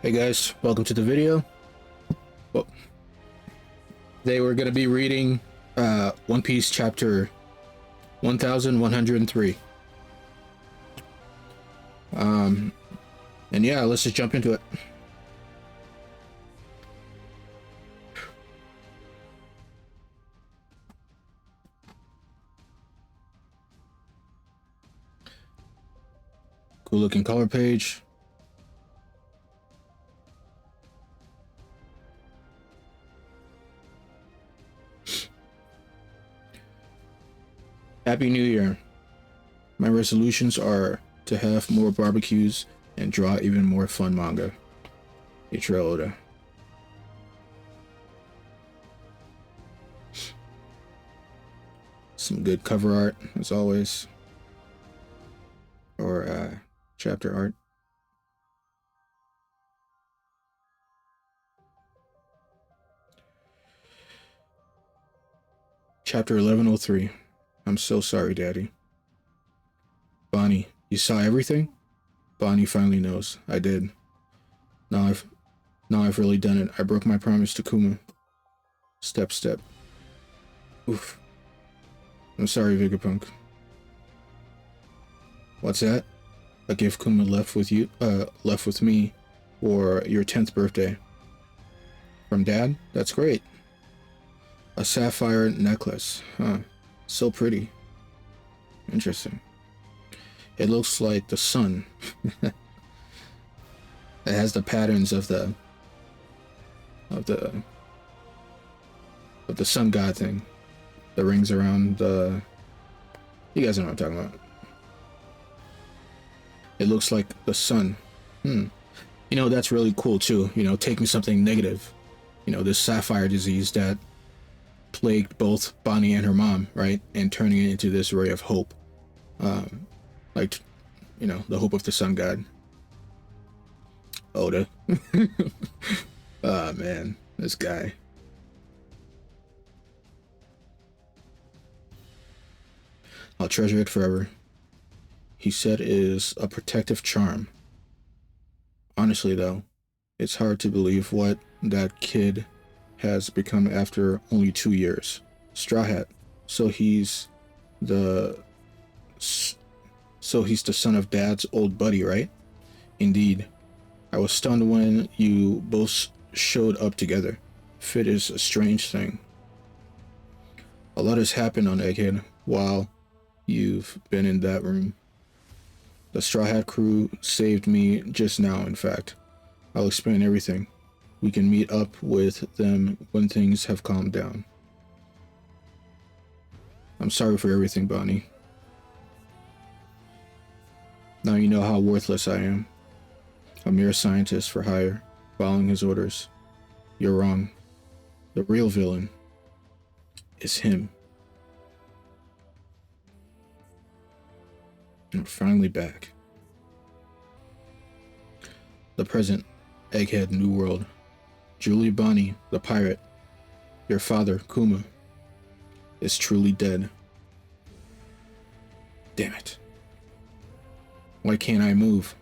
Hey guys, welcome to the video. Well, today we're going to be reading One Piece chapter 1103. And yeah, let's just jump into it. Cool looking color page. Happy New Year. My resolutions are to have more barbecues and draw even more fun manga. Ichiro Oda. Some good cover art, as always. Or chapter art. Chapter 1103. I'm so sorry, Daddy. Bonnie, you saw everything? Bonnie finally knows. I did. Now I've really done it. I broke my promise to Kuma. Step. Oof. I'm sorry, Vegapunk. What's that? A gift Kuma left with me for your 10th birthday. From Dad? That's great. A sapphire necklace. Huh. So pretty. Interesting. It looks like the sun. It has the patterns of the sun god thing. The rings around the... You guys know what I'm talking about. It looks like the sun. You know, that's really cool too. You know, taking something negative. You know, this sapphire disease that plagued both Bonnie and her mom, right? And turning it into this ray of hope. Like, you know, the hope of the sun god. Oda. Oh man, this guy. I'll treasure it forever. He said it is a protective charm. Honestly though, it's hard to believe what that kid has become after only 2 years. Straw Hat. So he's the son of Dad's old buddy, right? Indeed. I was stunned when you both showed up together. Fit is a strange thing. A lot has happened on Egghead while you've been in that room. The Straw Hat crew saved me just now, in fact. I'll explain everything. We can meet up with them when things have calmed down. I'm sorry for everything, Bonnie. Now you know how worthless I am. A mere scientist for hire, following his orders. You're wrong. The real villain is him. And we're finally back. The present, Egghead New World. Julie Bonnie, the pirate, your father, Kuma, is truly dead. Damn it. Why can't I move?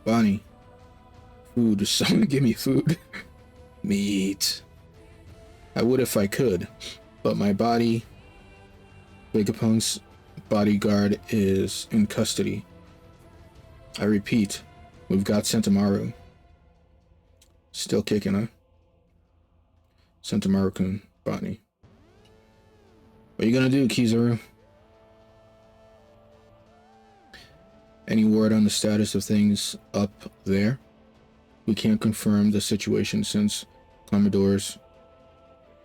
Bonnie. Food. Someone give me food. Meat. I would if I could, but my body, Vegapunk's bodyguard, is in custody. I repeat, we've got Sentomaru. Still kicking, huh? Sentomaru-kun, Bonnie. What are you gonna do, Kizaru? Any word on the status of things up there? We can't confirm the situation since Commodores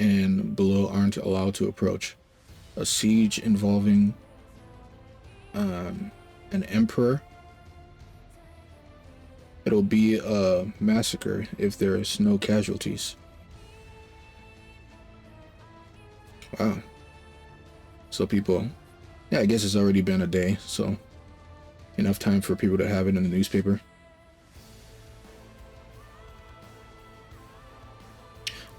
and below aren't allowed to approach. A siege involving an emperor? It'll be a massacre if there's no casualties. Wow. So people... Yeah, I guess it's already been a day, so... Enough time for people to have it in the newspaper.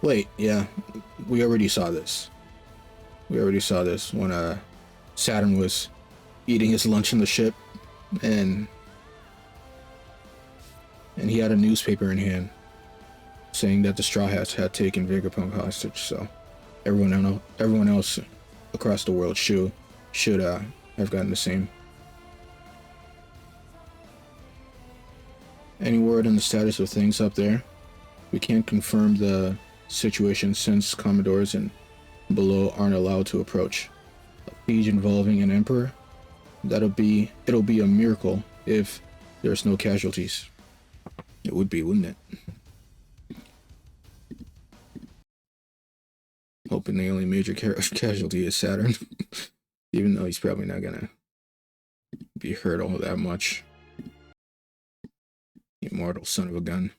Wait, yeah. We already saw this. We already saw this when Saturn was eating his lunch in the ship. And... and he had a newspaper in hand saying that the Straw Hats had taken Vegapunk hostage. So everyone else across the world should have gotten the same. Any word on the status of things up there? We can't confirm the situation since Commodores and below aren't allowed to approach. A siege involving an emperor? It'll be a miracle if there's no casualties. It would be, wouldn't it? Hoping the only major casualty is Saturn. Even though he's probably not gonna be hurt all that much. Immortal son of a gun.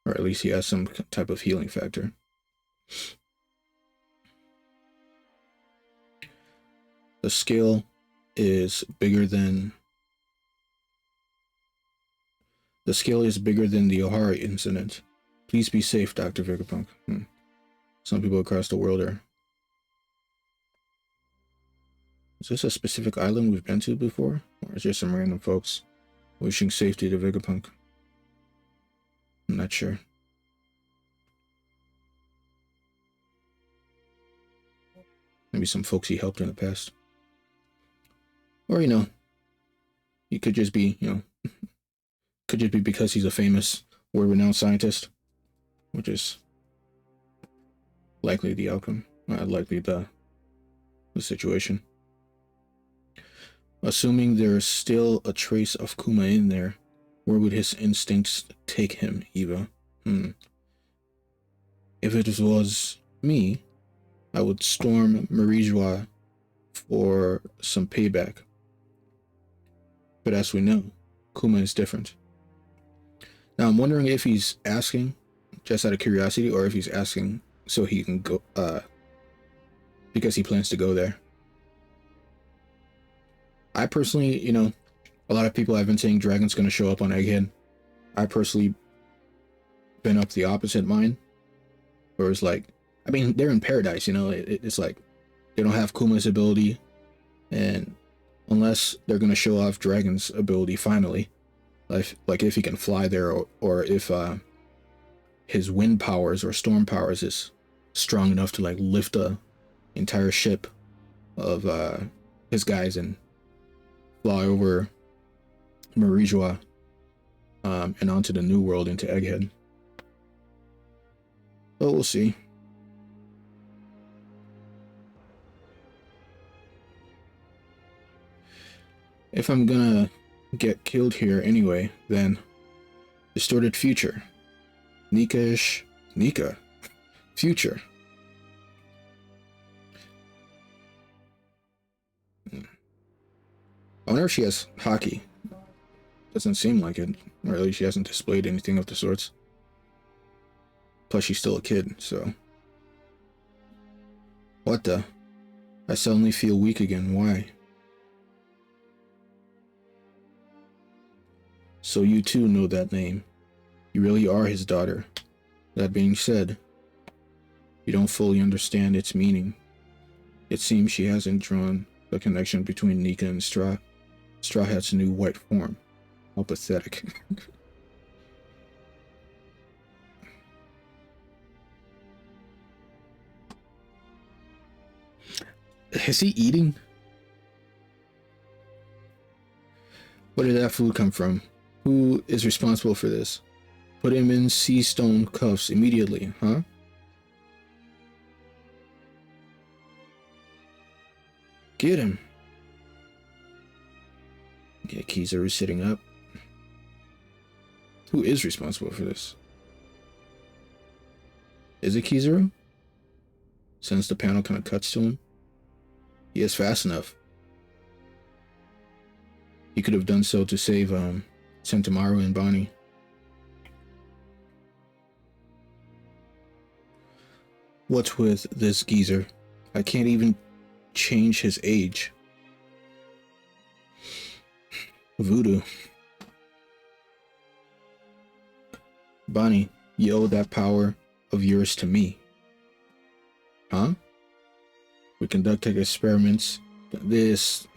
Or at least he has some type of healing factor. The scale is bigger than the Ohara incident. Please be safe, Dr. Vegapunk. Some people across the world are... Is this a specific island we've been to before? Or is there some random folks wishing safety to Vegapunk? I'm not sure. Maybe some folks he helped in the past. Or, he could just be, could just be because he's a famous, world-renowned scientist, which is likely the outcome, likely the situation. Assuming there's still a trace of Kuma in there, where would his instincts take him, Eva? If it was me, I would storm Marijua for some payback. But as we know, Kuma is different. Now I'm wondering if he's asking just out of curiosity, or if he's asking so he can go, because he plans to go there. I personally, a lot of people have been saying Dragon's going to show up on Egghead. I personally been up the opposite mind, where it's like, I mean, they're in paradise, it's like they don't have Kuma's ability, and unless they're going to show off Dragon's ability finally, like if he can fly there, or if his wind powers or storm powers is strong enough to like lift a entire ship of his guys and fly over Marijua and onto the new world into Egghead. But we'll see. If I'm gonna get killed here anyway, then Distorted Future. Nika-ish. Nika. Future. I wonder if she has hockey. Doesn't seem like it. Or at least she hasn't displayed anything of the sorts. Plus she's still a kid, so... What the? I suddenly feel weak again. Why? So you too know that name. You really are his daughter. That being said, you don't fully understand its meaning. It seems she hasn't drawn the connection between Nika and Straw Hat's new white form. How pathetic. Is he eating? Where did that food come from? Who is responsible for this? Put him in sea stone cuffs immediately, huh? Get him. Yeah, Kizaru is sitting up. Who is responsible for this? Is it Kizaru? Since the panel kind of cuts to him. He is fast enough. He could have done so to save Sentomaru and Bonnie. What's with this geezer? I can't even change his age. Voodoo. Bonnie, you owe that power of yours to me. Huh? We conducted experiments. This...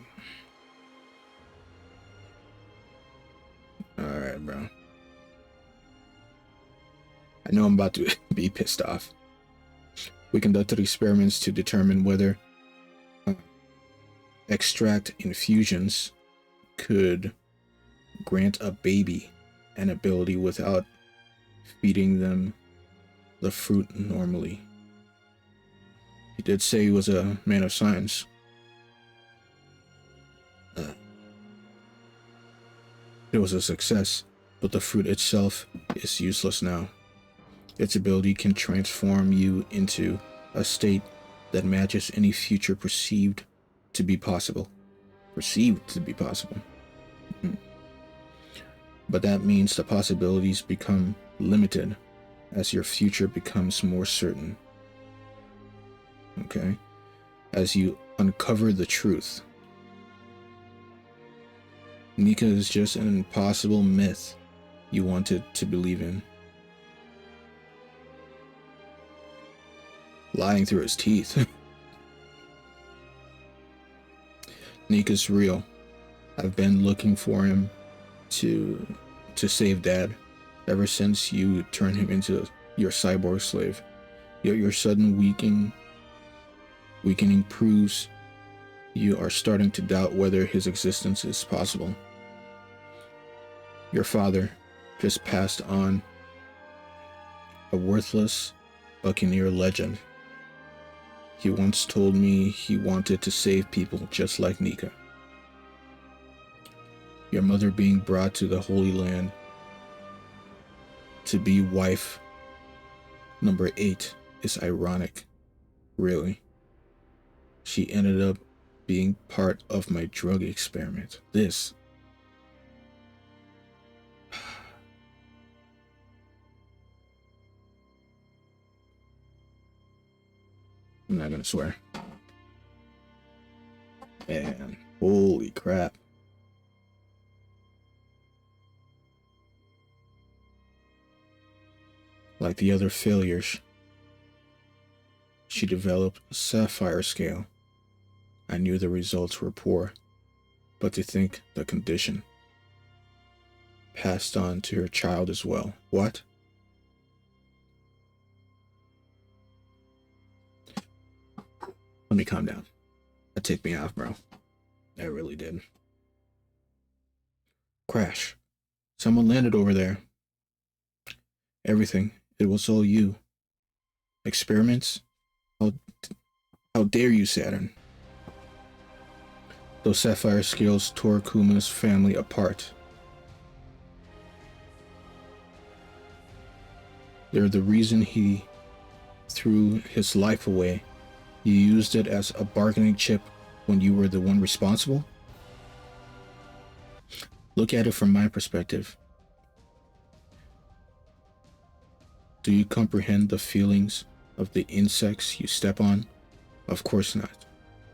bro. I know I'm about to be pissed off. We conducted experiments to determine whether extract infusions could grant a baby an ability without feeding them the fruit normally. He did say he was a man of science. It was a success, but the fruit itself is useless now. Its ability can transform you into a state that matches any future perceived to be possible. Perceived to be possible. But that means the possibilities become limited as your future becomes more certain. Okay? As you uncover the truth. Nika is just an impossible myth you wanted to believe in. Lying through his teeth. Nika's real. I've been looking for him to save Dad ever since you turned him into your cyborg slave. Yet your sudden weakening proves you are starting to doubt whether his existence is possible. Your father just passed on a worthless Buccaneer legend. He once told me he wanted to save people just like Nika. Your mother being brought to the Holy Land to be wife number 8 is ironic, really. She ended up being part of my drug experiment. This. I'm not gonna swear. Man, holy crap. Like the other failures, she developed a sapphire scale. I knew the results were poor, but to think the condition passed on to her child as well. What? Let me calm down. That ticked me off, bro. That really did. Crash. Someone landed over there. Everything. It was all you. Experiments? How dare you, Saturn? Those sapphire scales tore Kuma's family apart. They're the reason he threw his life away. You used it as a bargaining chip when you were the one responsible? Look at it from my perspective. Do you comprehend the feelings of the insects you step on? Of course not.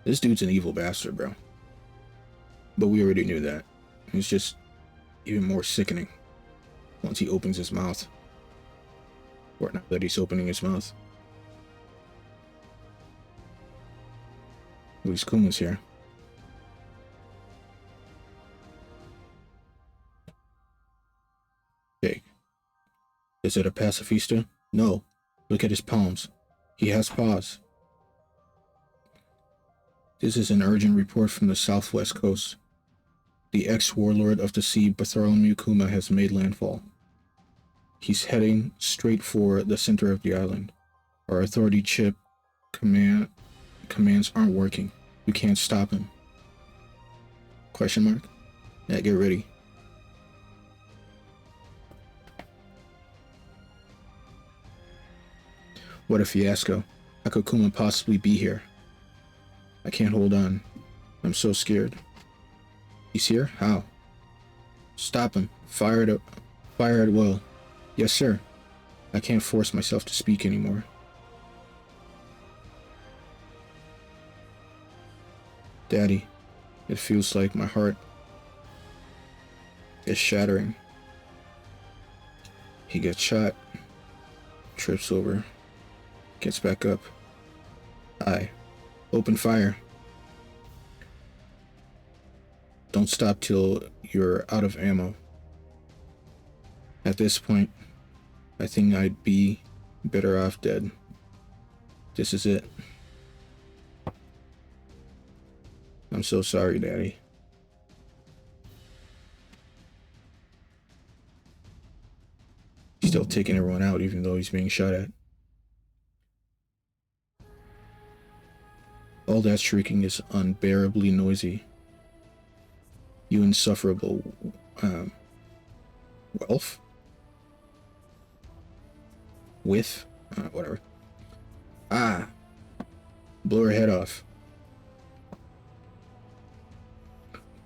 This dude's an evil bastard, bro. But we already knew that. It's just even more sickening once he opens his mouth. Or not that he's opening his mouth. At least Kuma's here. Okay. Is it a pacifista? No. Look at his palms. He has paws. This is an urgent report from the southwest coast. The ex-warlord of the sea, Bartholomew Kuma, has made landfall. He's heading straight for the center of the island. Our authority chip commands aren't working. We can't stop him. Question mark? Yeah, get ready. What a fiasco. How could Kuma possibly be here? I can't hold on. I'm so scared. He's here? How? Stop him. Fire at will. Yes, sir. I can't force myself to speak anymore. Daddy, it feels like my heart is shattering. He gets shot, trips over, gets back up. Open fire. Don't stop till you're out of ammo. At this point, I think I'd be better off dead. This is it. I'm so sorry, Daddy. He's still taking everyone out even though he's being shot at. All that shrieking is unbearably noisy. You insufferable, Welf? With? Whatever. Ah! Blow her head off.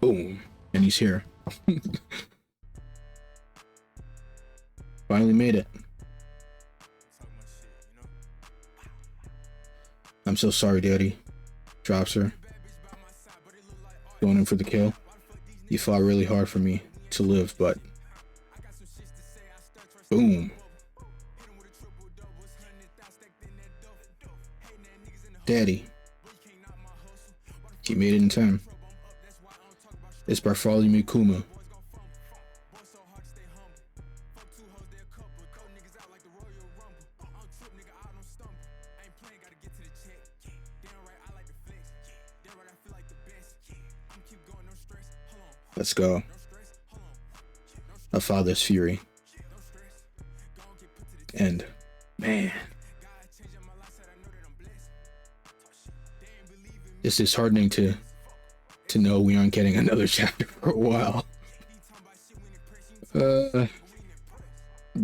Boom. And he's here. Finally made it. I'm so sorry, Daddy. Drops her. Going in for the kill. You fought really hard for me to live, but... Boom. Daddy. He made it in time. It's Bartholomew Kuma. Let's go. A father's fury. And man, it's disheartening to know we aren't getting another chapter for a while. But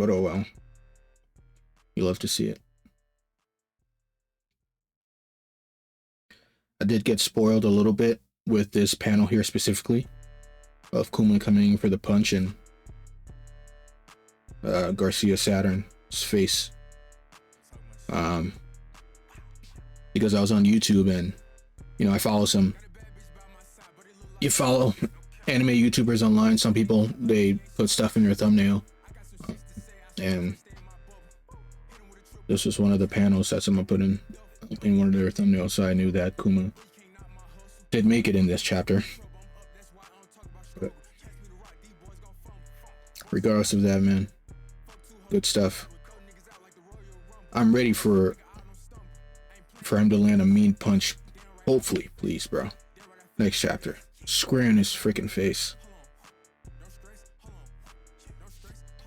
oh well. You love to see it. I did get spoiled a little bit with this panel here specifically of Kuma coming for the punch and Garcia Saturn's face. Because I was on YouTube and, you know, I follow some, you follow anime YouTubers online. Some people, they put stuff in their thumbnail. And this was one of the panels that someone put in one of their thumbnails, so I knew that Kuma did make it in this chapter. But regardless of that, man, good stuff. I'm ready for him to land a mean punch. Hopefully, please, bro. Next chapter. Square in his freaking face.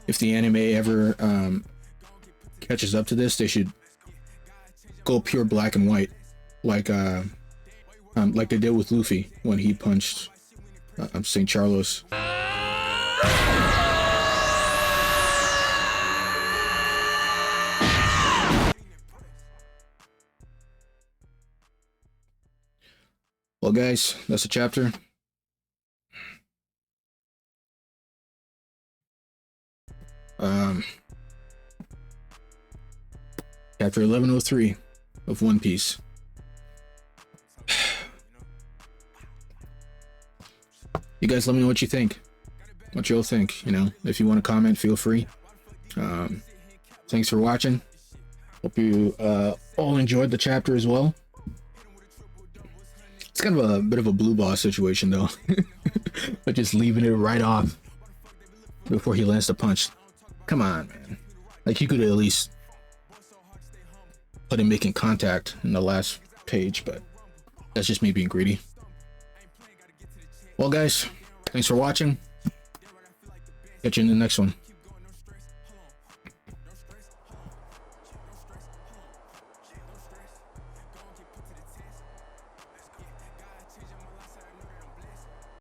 If the anime ever catches up to this, they should go pure black and white, like they did with Luffy when he punched St. Charlos. Well, guys, that's a chapter. Chapter 1103 of One Piece. You guys let me know what you think. What you'll think, you know. If you want to comment, feel free. Thanks for watching. Hope you all enjoyed the chapter as well. It's kind of a bit of a blue boss situation though. But just leaving it right off before he lands the punch. Come on, man. Like, you could at least put him making contact in the last page, but that's just me being greedy. Well, guys, thanks for watching. Catch you in the next one.